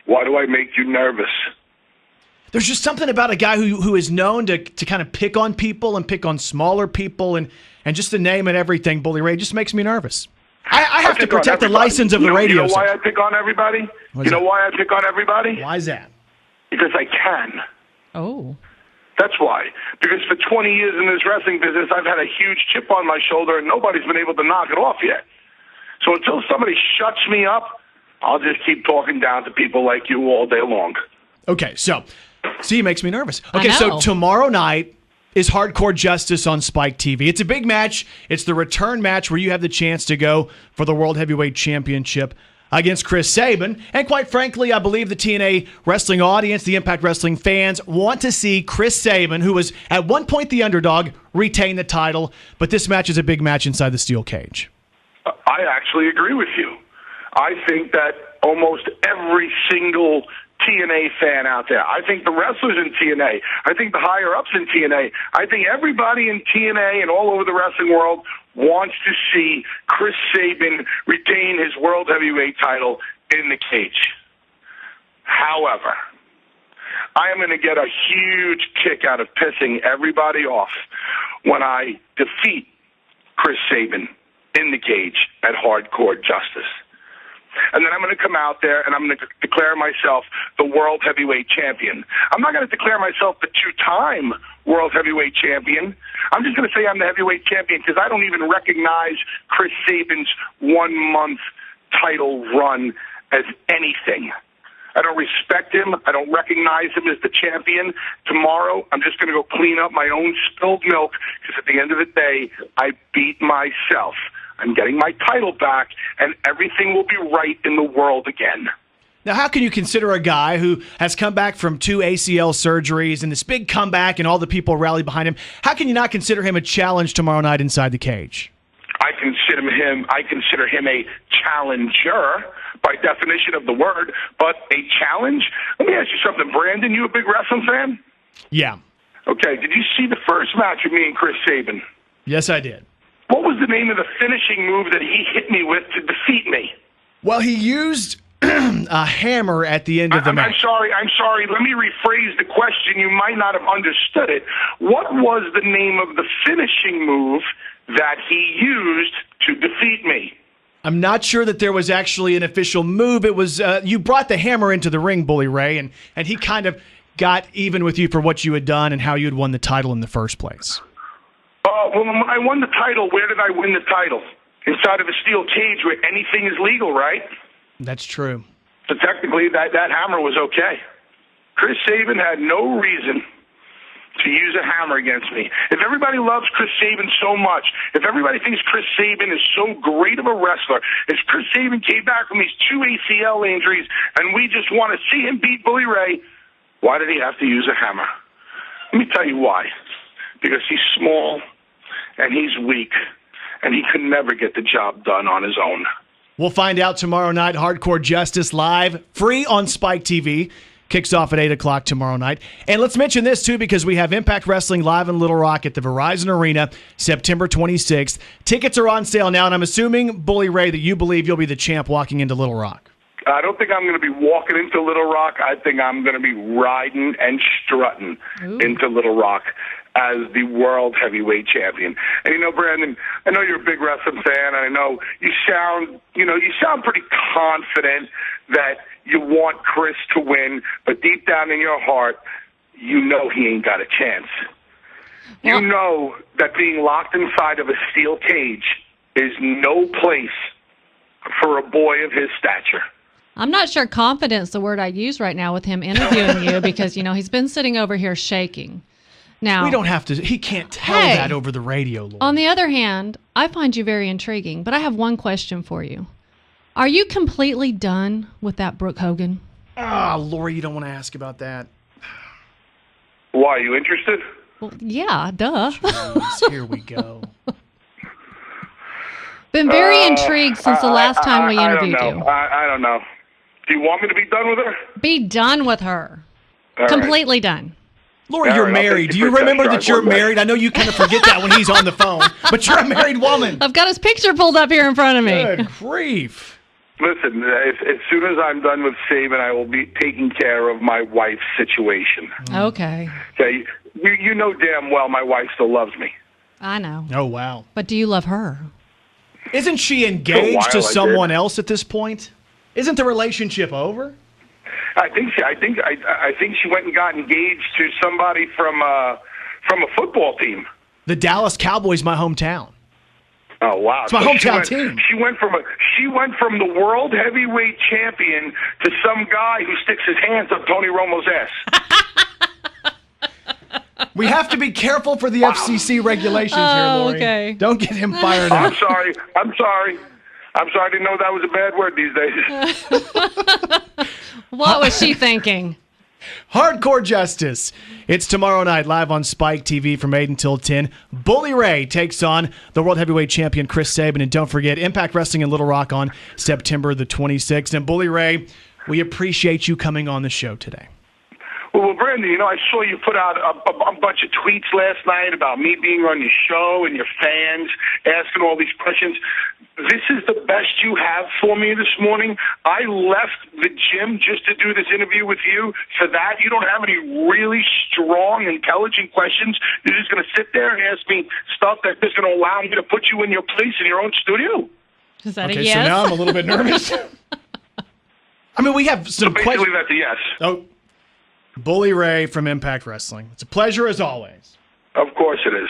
Why do I make you nervous? There's just something about a guy who is known to kind of pick on people and pick on smaller people and just the name and everything, Bully Ray, just makes me nervous. I have to protect the license of the radio. You know why I pick on everybody? You know why I pick on everybody? Why is that? Because I can. Oh. That's why. Because for 20 years in this wrestling business, I've had a huge chip on my shoulder, and nobody's been able to knock it off yet. So until somebody shuts me up, I'll just keep talking down to people like you all day long. Okay, so... See, it makes me nervous. Okay, so tomorrow night is Hardcore Justice on Spike TV. It's a big match. It's the return match where you have the chance to go for the World Heavyweight Championship against Chris Sabin. And quite frankly, I believe the TNA wrestling audience, the Impact Wrestling fans, want to see Chris Sabin, who was at one point the underdog, retain the title. But this match is a big match inside the steel cage. I actually agree with you. I think that almost every single TNA fan out there, I think the wrestlers in TNA, I think the higher-ups in TNA, I think everybody in TNA and all over the wrestling world wants to see Chris Sabin retain his World Heavyweight title in the cage. However, I am going to get a huge kick out of pissing everybody off when I defeat Chris Sabin in the cage at Hardcore Justice. And then I'm going to come out there and I'm going to declare myself the World Heavyweight Champion. I'm not going to declare myself the two-time World Heavyweight Champion. I'm just going to say I'm the Heavyweight Champion because I don't even recognize Chris Sabin's 1 month title run as anything. I don't respect him. I don't recognize him as the champion. Tomorrow, I'm just going to go clean up my own spilled milk because at the end of the day, I beat myself. I'm getting my title back, and everything will be right in the world again. Now, how can you consider a guy who has come back from 2 ACL surgeries and this big comeback and all the people rally behind him, how can you not consider him a challenge tomorrow night inside the cage? I consider him a challenger by definition of the word, but a challenge? Let me ask you something, Brandon. You a big wrestling fan? Yeah. Okay, did you see the first match of me and Chris Sabin? Yes, I did. What was the name of the finishing move that he hit me with to defeat me? Well, he used a hammer at the end of the match. I'm sorry. Let me rephrase the question. You might not have understood it. What was the name of the finishing move that he used to defeat me? I'm not sure that there was actually an official move. It was you brought the hammer into the ring, Bully Ray, and he kind of got even with you for what you had done and how you had won the title in the first place. Well, when I won the title, where did I win the title? Inside of a steel cage where anything is legal, right? That's true. So technically, that hammer was okay. Chris Sabin had no reason to use a hammer against me. If everybody loves Chris Sabin so much, if everybody thinks Chris Sabin is so great of a wrestler, if Chris Sabin came back from these 2 ACL injuries and we just want to see him beat Bully Ray, why did he have to use a hammer? Let me tell you why. Because he's small and he's weak, and he could never get the job done on his own. We'll find out tomorrow night. Hardcore Justice live, free on Spike TV. Kicks off at 8 o'clock tomorrow night. And let's mention this, too, because we have Impact Wrestling live in Little Rock at the Verizon Arena, September 26th. Tickets are on sale now, and I'm assuming, Bully Ray, that you believe you'll be the champ walking into Little Rock. I don't think I'm going to be walking into Little Rock. I think I'm going to be riding and strutting into Little Rock as the World Heavyweight Champion. And you know, Brandon, I know you're a big wrestling fan, and I know you sound pretty confident that you want Chris to win, but deep down in your heart, you know he ain't got a chance. You know that being locked inside of a steel cage is no place for a boy of his stature. I'm not sure confidence the word I'd use right now with him interviewing you because, you know, he's been sitting over here shaking. Now, we don't have to. He can't tell that over the radio, Lord. On the other hand, I find you very intriguing, but I have one question for you. Are you completely done with that Brooke Hogan? Lori, you don't want to ask about that. Why, are you interested? Well, yeah, duh. Jeez, here we go. Been very intrigued since the last time we interviewed you. I don't know. Do you want me to be done with her? Be done with her. All completely done. Lori, you're married. Do you remember that you're married? I know you kind of forget that when he's on the phone, but you're a married woman. I've got his picture pulled up here in front of me. Good grief. Listen, as soon as I'm done with Sabin, I will be taking care of my wife's situation. Okay. Okay, you know damn well my wife still loves me. I know. Oh, wow. But do you love her? Isn't she engaged to someone else at this point? Isn't the relationship over? I think she went and got engaged to somebody from a football team. The Dallas Cowboys, my hometown. Oh wow! It's my hometown team. She went from the World Heavyweight Champion to some guy who sticks his hands up Tony Romo's ass. We have to be careful for the FCC regulations here, Lori. Okay. Don't get him fired up. I'm sorry. I didn't know that was a bad word these days. What was she thinking? Hardcore Justice. It's tomorrow night, live on Spike TV from 8 until 10. Bully Ray takes on the World Heavyweight Champion Chris Sabin. And don't forget, Impact Wrestling in Little Rock on September the 26th. And Bully Ray, we appreciate you coming on the show today. Well, Brandon, I saw you put out a bunch of tweets last night about me being on your show and your fans asking all these questions. This is the best you have for me this morning. I left the gym just to do this interview with you. For that, you don't have any really strong, intelligent questions. You're just going to sit there and ask me stuff that's just going to allow me to put you in your place in your own studio. Is that okay, a yes? So now I'm a little bit nervous. I mean, we have some questions. Basically, that's a yes. Oh, Bully Ray from Impact Wrestling. It's a pleasure as always. Of course it is.